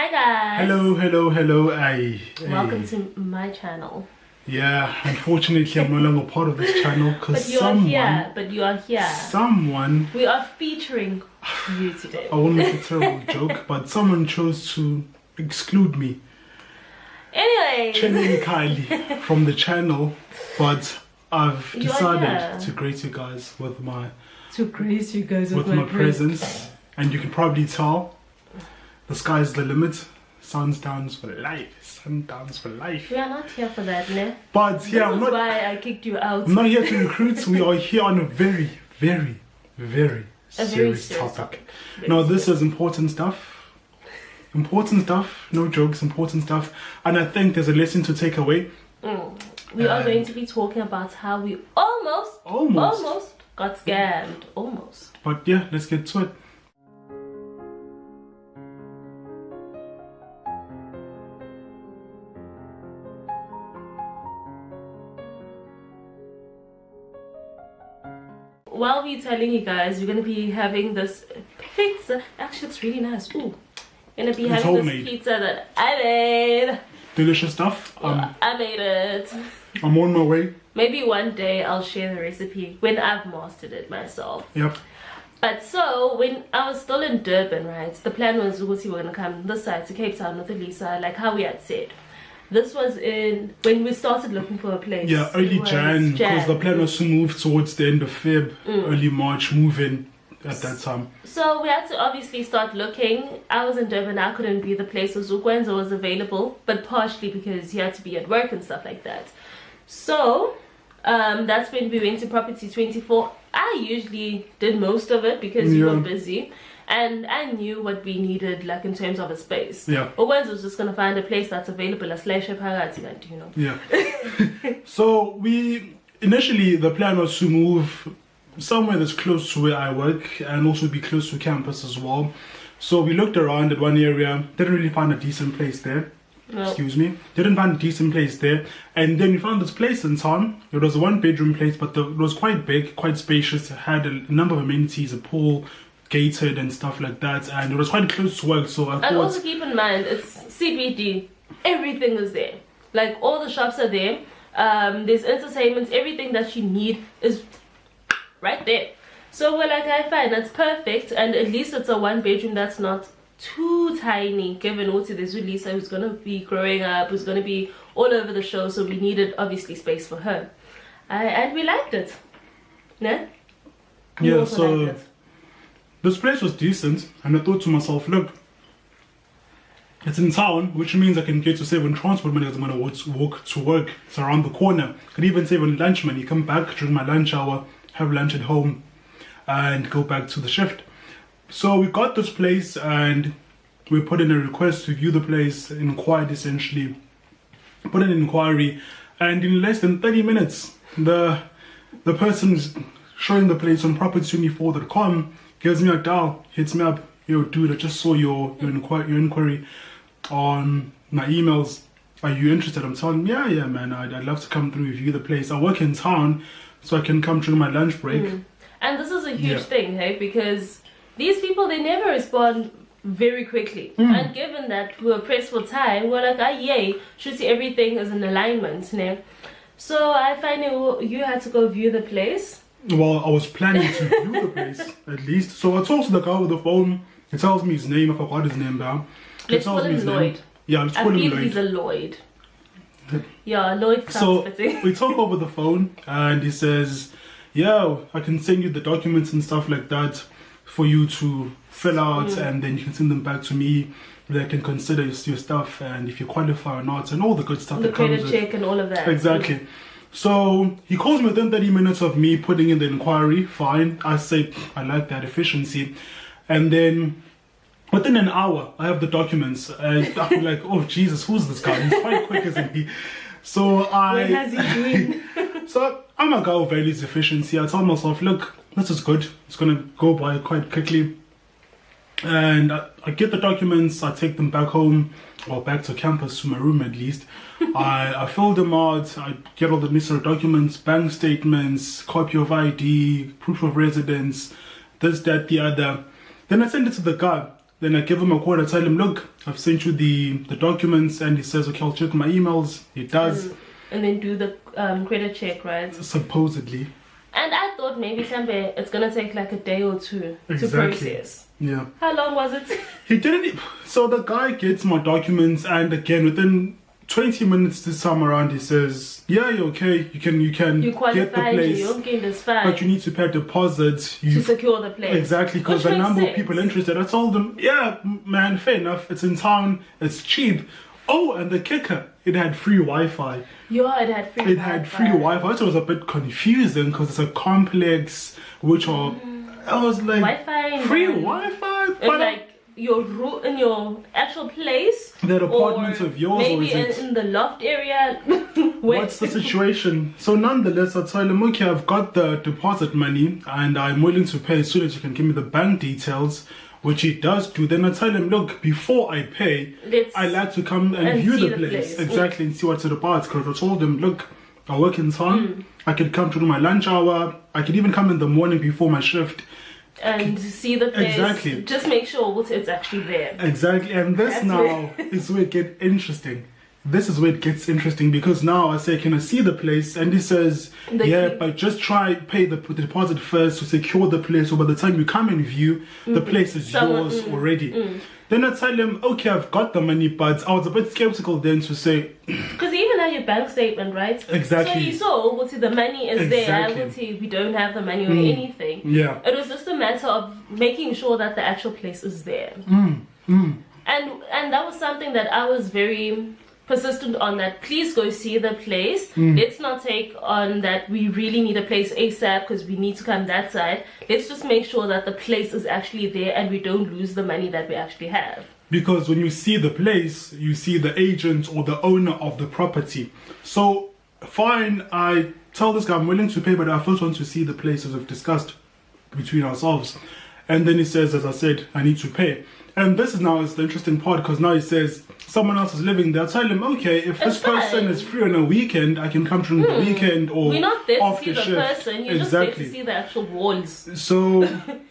Hi guys. Hello. Welcome to my channel. Yeah, unfortunately I'm no longer part of this channel because you are here. Someone. We are featuring you today. I won't make a terrible joke, but someone chose to exclude me. Anyway. Kylie from the channel, but I've decided to grace you guys with my presence, and you can probably tell the sky's the limit. Sun's down for life. Sundowns for life. We are not here for that, ne? But yeah, this is why I kicked you out. I'm not here to recruit. We are here on a very serious topic. Now, this is important stuff. No jokes, important stuff. And I think there's a lesson to take away. We are going to be talking about how we almost got scammed. Almost. But yeah, let's get to it. While we're telling you guys, we're going to be having this pizza. Actually, it's really nice. Ooh. Going to be having this pizza that I made. Delicious stuff. I made it. I'm on my way. Maybe one day I'll share the recipe when I've mastered it myself. Yep. But so, when I was still in Durban, right, the plan was we were going to come this side to Cape Town with Elisa, like how we had said. This was when we started looking for a place. Yeah, early Jan, because the plan was to move towards the end of Feb, early March, move in at that time. So we had to obviously start looking. I was in Durban, I couldn't be the place where Zukwenza was available, but partially because he had to be at work and stuff like that. So that's when we went to Property24. I usually did most of it because you were busy. And I knew what we needed, like in terms of a space. Yeah. Owens was just gonna find a place that's available, a slash parati, you know. Yeah. So initially the plan was to move somewhere that's close to where I work and also be close to campus as well. So we looked around at one area, didn't really find a decent place there. No. Excuse me. Didn't find a decent place there. And then we found this place in town. It was a 1-bedroom place, but it was quite big, quite spacious. It had a number of amenities, a pool, gated and stuff like that, and it was quite close to work, so I thought... And also keep in mind, it's CBD. Everything is there. Like, all the shops are there. There's entertainment. Everything that you need is right there. So we're like, I find that's perfect, and at least it's a 1-bedroom that's not too tiny, given also there's Lisa who's going to be growing up, who's going to be all over the show, so we needed, obviously, space for her. And we liked it. No? Yeah, so... This place was decent, and I thought to myself, look, it's in town, which means I can get to save on transport money because I'm going to walk to work. It's around the corner. I could even save on lunch money. Come back during my lunch hour, have lunch at home, and go back to the shift. So we got this place, and we put in a request to view the place, inquired essentially, put in an inquiry, and in less than 30 minutes, the person's showing the place on Property24.com, gives me a dial, hits me up, yo dude, I just saw your inquiry on my emails. Are you interested? I'm telling him, yeah man, I'd love to come through, review the place. I work in town, so I can come during my lunch break. And this is a huge thing, hey, because these people, they never respond very quickly. And given that we were pressed for time, we're like, yay, should see everything is in alignment, ne? So I finally, you had to go view the place. Well, I was planning to view the place, at least. So I talked to the guy with the phone. He tells me his name. I forgot his name now. Let's call him Lloyd. Yeah, let's call him Lloyd. I feel he's a Lloyd. Yeah, Lloyd sounds fitting. We talk over the phone, and he says, yeah, I can send you the documents and stuff like that for you to fill out, and then you can send them back to me. They can consider your stuff, and if you qualify or not, and all the good stuff that comes with it. The credit check and all of that. Exactly. So he calls me within 30 minutes of me putting in the inquiry. Fine. I say, I like that efficiency. And then within an hour, I have the documents. I'm like, oh Jesus, who's this guy? He's quite quick, isn't he? So what has he doing? So I'm a guy who values efficiency. I told myself, look, this is good. It's going to go by quite quickly. And I get the documents, I take them back home, or back to campus, to my room at least. I fill them out, I get all the necessary documents, bank statements, copy of ID, proof of residence, this, that, the other. Then I send it to the guy. Then I give him a call. I tell him, look, I've sent you the documents, and he says, okay, I'll check my emails. He does. And then do the credit check, right? Supposedly. And I thought maybe someday it's gonna take like a day or two to process. Yeah. How long was it? He didn't. So the guy gets my documents, and again within 20 minutes this time around, he says, "Yeah, you're okay. You can get the place, but you need to pay a deposit to secure the place." Exactly, because the number of people interested. I told them, "Yeah, man, fair enough. It's in town. It's cheap." Oh, and the kicker, it had free Wi-Fi. Yeah, it had free. It had free Wi-Fi. So it was a bit confusing because it's a complex, which are. I was like, Wi-Fi, free Wi-Fi, but like your room in your actual place, that apartment of yours, maybe or is in the loft area. What's the situation? So nonetheless, I tell him, okay, I've got the deposit money and I'm willing to pay as soon as you can give me the bank details, which he does do. Then I tell him, look, before I pay, I like to come and view the place. Exactly, and see what's it about. Because I told him, look, I work in town. I could come to do my lunch hour. I could even come in the morning before my shift. And see the place. Exactly. Just make sure it's actually there. Exactly. And this is where it gets interesting. This is where it gets interesting, because now I say, can I see the place? And he says, yeah, but just pay the deposit first to secure the place. So by the time you come and view, the place is yours already. Then I tell him, okay, I've got the money, but I was a bit skeptical then to say... Because even have your bank statement, right? Exactly. So you saw, the money is there. I would say we don't have the money or anything. Yeah. It was just a matter of making sure that the actual place is there. And that was something that I was very persistent on, that please go see the place. Let's not take on that we really need a place ASAP because we need to come that side. Let's just make sure that the place is actually there and we don't lose the money that we actually have. Because when you see the place, you see the agent or the owner of the property. So fine, I tell this guy I'm willing to pay, but I first want to see the place, as we've discussed between ourselves. And then he says, as I said, I need to pay. And this is the interesting part, because now he says someone else is living there. I tell him, okay, if this person is free on a weekend, I can come during the weekend or we're not there to see the person, you're just there to see the actual walls. So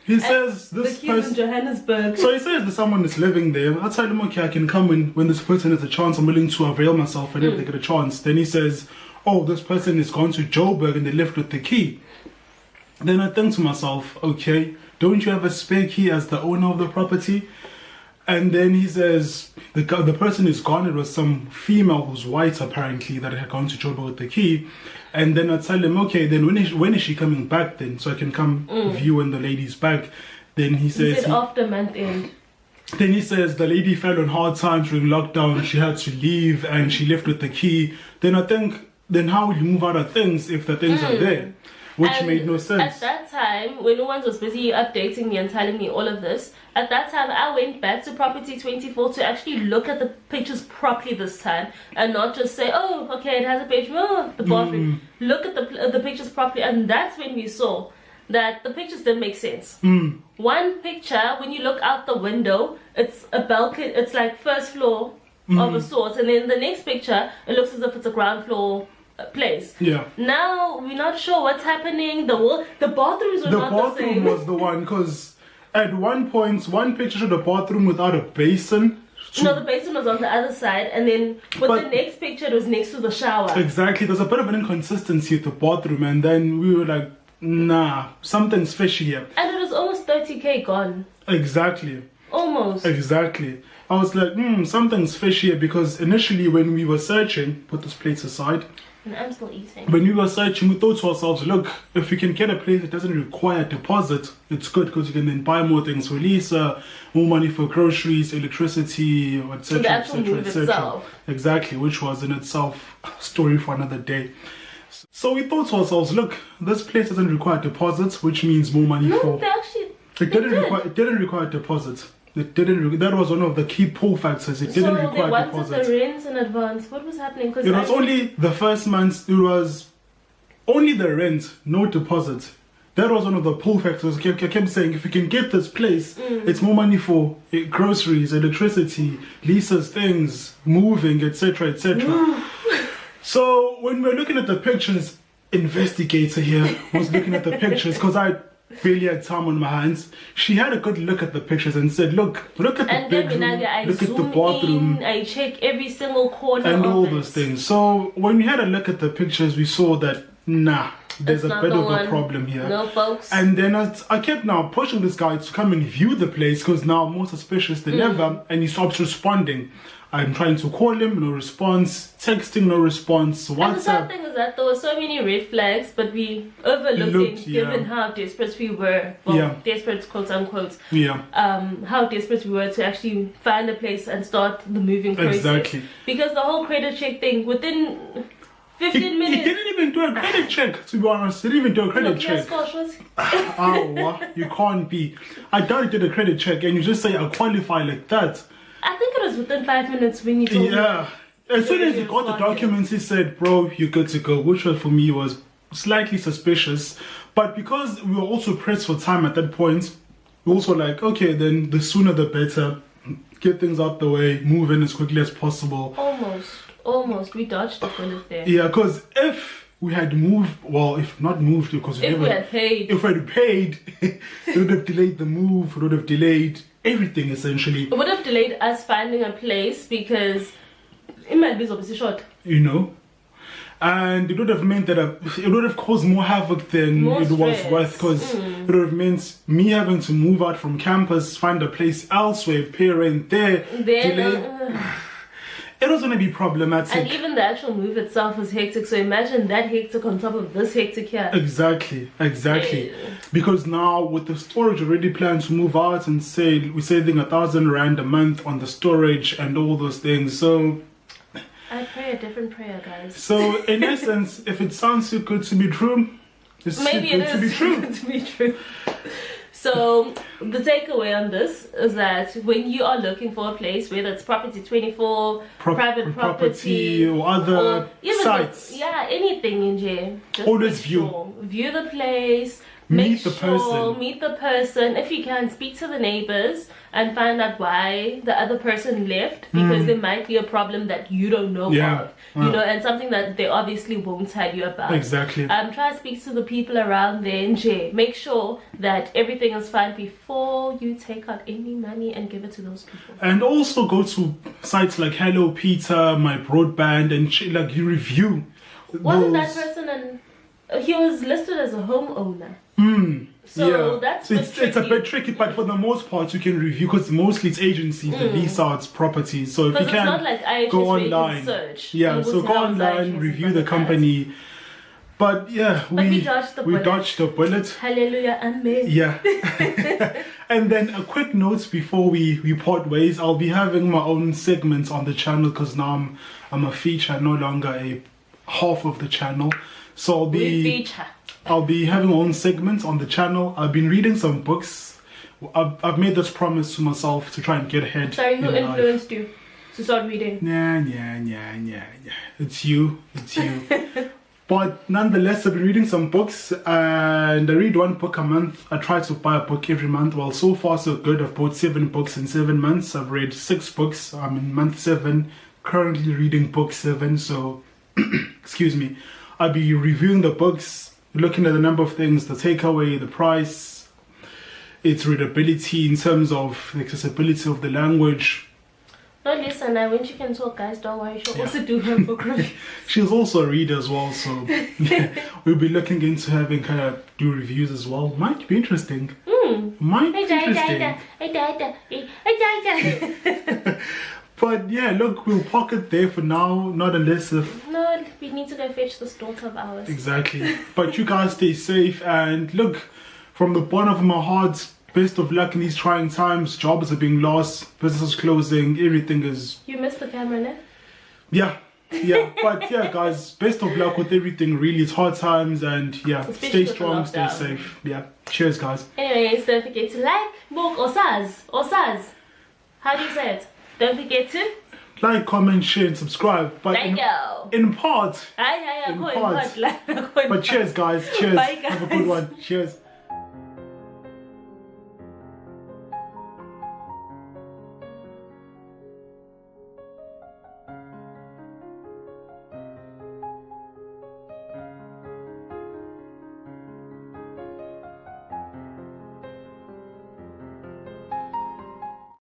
he says this person in Johannesburg. So he says that someone is living there. I tell him, okay, I can come when this person has a chance. I'm willing to avail myself whenever they get a chance. Then he says, oh, this person is gone to Joburg and they left with the key. Then I think to myself, okay, don't you have a spare key as the owner of the property? And then he says, the person is gone. It was some female who's white, apparently, that had gone to Joburg with the key. And then I tell him, okay, then when is she coming back then? So I can come view when the lady's back. Then he says... He said after month end. Then he says the lady fell on hard times during lockdown. She had to leave and she left with the key. Then I think, then how will you move out of things if the things are there? Which made no sense. At that time, when no one was busy updating me and telling me all of this, at that time I went back to Property24 to actually look at the pictures properly this time, and not just say, oh, okay, it has a bedroom, oh, the bathroom. Look at the pictures properly, and that's when we saw that the pictures didn't make sense. One picture, when you look out the window, it's a balcony, it's like first floor of a sort, and then the next picture, it looks as if it's a ground floor place. Yeah. Now we're not sure what's happening. The bathrooms were not the same. The bathroom was the one, because at one point, one picture showed a bathroom without a basin. No, the basin was on the other side, and then the next picture, it was next to the shower. Exactly. There's a bit of an inconsistency with the bathroom, and then we were like, nah, something's fishy here. And it was almost 30k gone. Exactly. Almost. Exactly. I was like, something's fishy here, because initially when we were searching, put this plate aside. And I'm still eating. When we were searching, we thought to ourselves, look, if we can get a place that doesn't require a deposit, it's good, because you can then buy more things for Lisa, more money for groceries, electricity, etc. The actual move itself. Exactly, which was in itself a story for another day. So we thought to ourselves, look, this place doesn't require deposits, which means more money for... They actually... It didn't require deposit. That was one of the key pull factors. It didn't require deposit. So they wanted the rent in advance. What was happening? It was only the first month. It was only the rent, no deposit. That was one of the pull factors. I kept saying, if you can get this place, it's more money for groceries, electricity, Lisa's things, moving, etc., etc. So when we're looking at the pictures, investigator here was looking at the pictures, because barely had time on my hands. She had a good look at the pictures and said, look at the bedroom, look at the bathroom. I check every single corner and of all it. those things. So when we had a look at the pictures, we saw that, nah, there's It's a not bit the of one. a problem here. No, folks. And then I kept now pushing this guy to come and view the place because now I'm more suspicious than ever, and he stops responding. I'm trying to call him, no response. Texting, no response. And the WhatsApp. sad thing is that there were so many red flags, but we overlooked it, given how desperate we were. Well, desperate, quote unquote. Yeah. How desperate we were to actually find a place and start the moving process. Exactly. Because the whole credit check thing, within 15 minutes. He didn't even do a credit check, to be honest. He didn't even do a credit check. You can't be. I doubt he did a credit check, and you just say I qualify like that. I think it was within 5 minutes when he told me. Yeah. As soon as he got the documents, he said, bro, you're good to go, which for me was slightly suspicious. But because we were also pressed for time at that point, we also like, okay, then the sooner the better. Get things out the way, move in as quickly as possible. Almost. We dodged the bullet there. Yeah, because if we had moved, well, if not moved, because if we had paid, it would have delayed the move, it would have delayed everything essentially. It would have delayed us finding a place because it might be so short. You know? And it would have meant that it would have caused more havoc than it was worth, because it would have meant me having to move out from campus, find a place elsewhere, pay rent there, delay. It was going to be problematic. And even the actual move itself was hectic, so imagine that hectic on top of this hectic here. Exactly. Because now with the storage already planned to move out and we're saving 1,000 rand a month on the storage and all those things, so I pray a different prayer, guys. So in essence, if it sounds too good to be true, it's maybe too good to be true. To be true. So the takeaway on this is that when you are looking for a place, whether it's Property24, private property, or other sites, anything in here, just always view the place, meet the person. If you can, speak to the neighbors and find out why the other person left, because there might be a problem that you don't know of, you know, and something that they obviously won't tell you about. Exactly. Try to speak to the people around there and make sure that everything is fine before you take out any money and give it to those people. And also go to sites like Hello Peter, My Broadband, and like you review. Wasn't that person and he was listed as a homeowner? So that's it's a bit tricky, but for the most part you can review, because mostly it's agencies that lease out properties. So if you can, not like go online. Search. So go online, review the company. But we dodged the bullet. Hallelujah, amen. Yeah. And then a quick note before we part ways, I'll be having my own segments on the channel, because now I'm a feature, no longer a half of the channel. So I'll be having my own segments on the channel. I've been reading some books. I've made this promise to myself to try and get ahead. Sorry, who influenced you to start reading? Yeah. It's you. But nonetheless, I've been reading some books, and I read one book a month. I try to buy a book every month. Well, so far so good. I've bought 7 books in 7 months. I've read 6 books. I'm in month 7, currently reading book 7. So, excuse me. I'll be reviewing the books, looking at the number of things, the takeaway, the price, its readability in terms of the accessibility of the language. No, listen, when she can talk, guys, don't worry. She'll also do her book review. She's also a reader as well, so we'll be looking into having her do reviews as well. Might be interesting. Might be interesting. But yeah, look, we'll park it there for now, not unless if... No, we need to go fetch this daughter of ours. Exactly. But you guys stay safe, and look, from the bottom of my heart, best of luck in these trying times. Jobs are being lost, businesses closing, everything is... You missed the camera, no? Yeah. But yeah, guys, best of luck with everything, really. It's hard times, and stay strong, stay safe. Cheers, guys. Anyways, don't forget to like, book, or saz. How do you say it? Don't forget to like, comment, share, and subscribe. But in part. But cheers, guys. Cheers. Bye, guys. Have a good one. Cheers.